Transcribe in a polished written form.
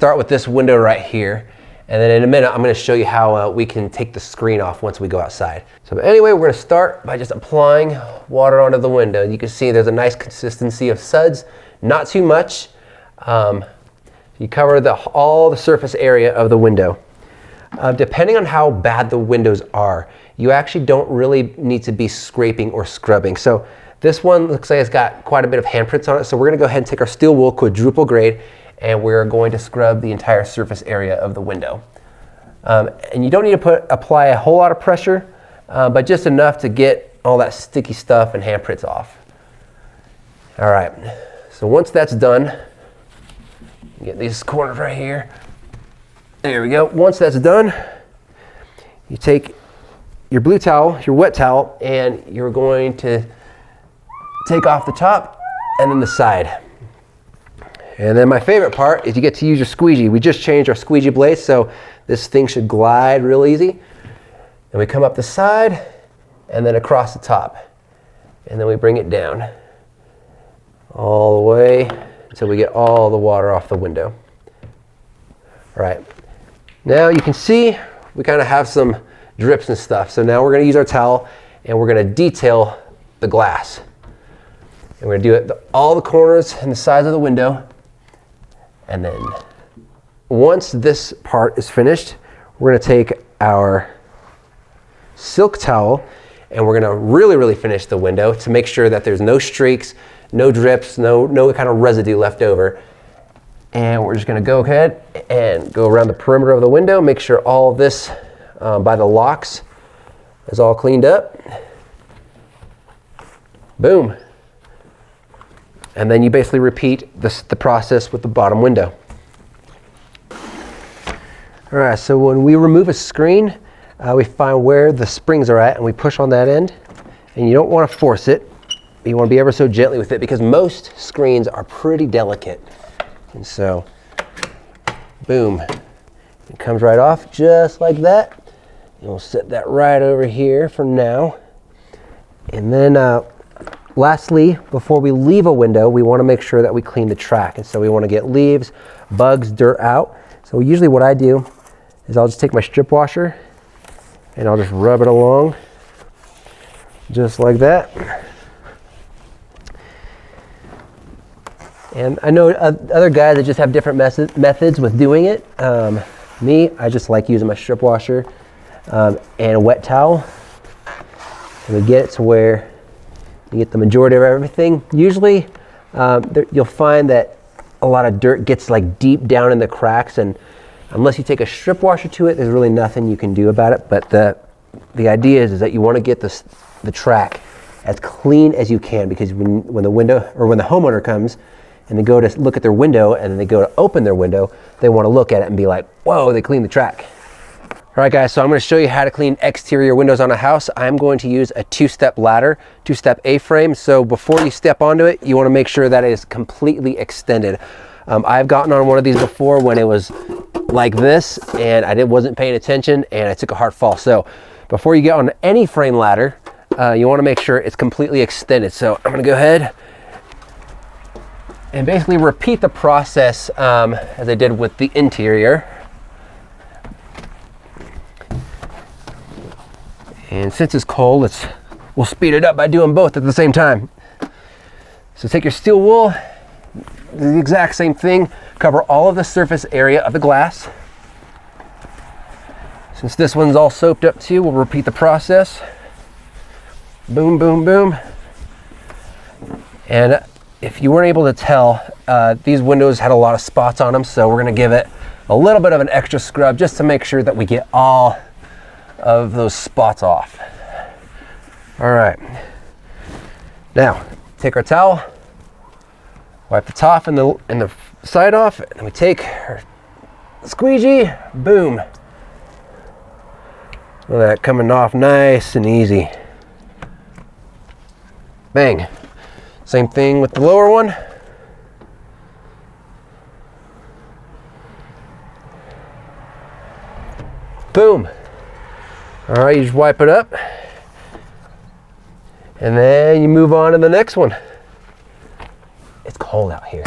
Start with this window right here, and then in a minute I'm going to show you how we can take the screen off once we go outside. So anyway, we're going to start by just applying water onto the window. You can see there's a nice consistency of suds, not too much. You cover all the surface area of the window. Depending on how bad the windows are, you actually don't really need to be scraping or scrubbing. So this one looks like it's got quite a bit of handprints on it, so we're going to go ahead and take our steel wool quadruple grade, and we're going to scrub the entire surface area of the window. And you don't need to apply a whole lot of pressure, but just enough to get all that sticky stuff and handprints off. All right, so once that's done, get these corners right here. There we go. Once that's done, you take your blue towel, your wet towel, and you're going to take off the top and then the side. And then my favorite part is you get to use your squeegee. We just changed our squeegee blade, so this thing should glide real easy. And we come up the side and then across the top. And then we bring it down all the way until we get all the water off the window. All right, now you can see we kind of have some drips and stuff. So now we're going to use our towel and we're going to detail the glass. And we're going to do it all the corners and the sides of the window. And then once this part is finished, we're going to take our silk towel and we're going to really finish the window to make sure that there's no streaks, no drips, no kind of residue left over. And we're just going to go ahead and go around the perimeter of the window, make sure all this by the locks is all cleaned up. Boom. And then you basically repeat the process with the bottom window. All right, so when we remove a screen, we find where the springs are at and we push on that end. And you don't want to force it. You want to be ever so gently with it because most screens are pretty delicate. And so, boom, it comes right off just like that. And we'll set that right over here for now. And then lastly, before we leave a window, we want to make sure that we clean the track. And so we want to get leaves, bugs, dirt out. So usually what I do is I'll just take my strip washer and I'll just rub it along just like that. And I know other guys that just have different methods with doing it. Me, I just like using my strip washer and a wet towel. And we get it to where you get the majority of everything. Usually you'll find that a lot of dirt gets like deep down in the cracks, and unless you take a strip washer to it, there's really nothing you can do about it. But the idea is that you want to get the track as clean as you can, because when the homeowner comes and they go to look at their window and then they go to open their window, they want to look at it and be like, whoa, they cleaned the track. All right, guys, so I'm going to show you how to clean exterior windows on a house. I'm going to use a two-step ladder, two-step A-frame. So before you step onto it, you want to make sure that it is completely extended. I've gotten on one of these before when it was like this and I wasn't paying attention and I took a hard fall. So before you get on any frame ladder, you want to make sure it's completely extended. So I'm going to go ahead and basically repeat the process as I did with the interior. And since it's cold, we'll speed it up by doing both at the same time. So take your steel wool, the exact same thing, cover all of the surface area of the glass. Since this one's all soaked up too, we'll repeat the process. Boom, boom, boom. And if you weren't able to tell, these windows had a lot of spots on them, so we're gonna give it a little bit of an extra scrub just to make sure that we get all of those spots off. All right. Now, take our towel, wipe the top and the side off, and we take our squeegee, boom. Look at that coming off nice and easy. Bang. Same thing with the lower one. Boom. All right, you just wipe it up. And then you move on to the next one. It's cold out here.